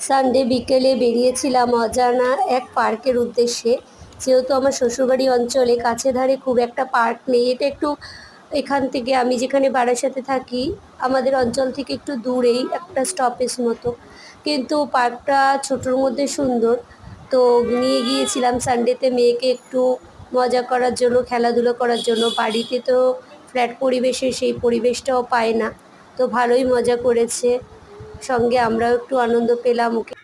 Sunday বিকেলে বেরিয়েছিলাম অজানা এক পার্কের উদ্দেশ্যে। যেহেতু আমার শ্বশুরবাড়ি অঞ্চলে কাছে ধারে খুব একটা পার্ক নেই, এটা একটু এখান থেকে, আমি যেখানে বারাসাতে থাকি আমাদের অঞ্চল থেকে একটু দূরেই, একটা স্টপেজ মতো, কিন্তু পার্কটা ছোটোর মধ্যে সুন্দর। তো নিয়ে গিয়েছিলাম সানডেতে মেয়েকে একটু মজা করার জন্য, খেলাধুলো করার জন্য। বাড়িতে তো ফ্ল্যাট পরিবেশে সেই পরিবেশটাও পায় না, তো ভালোই মজা করেছে, সঙ্গে আমরাও একটু আনন্দ পেলাম ওকে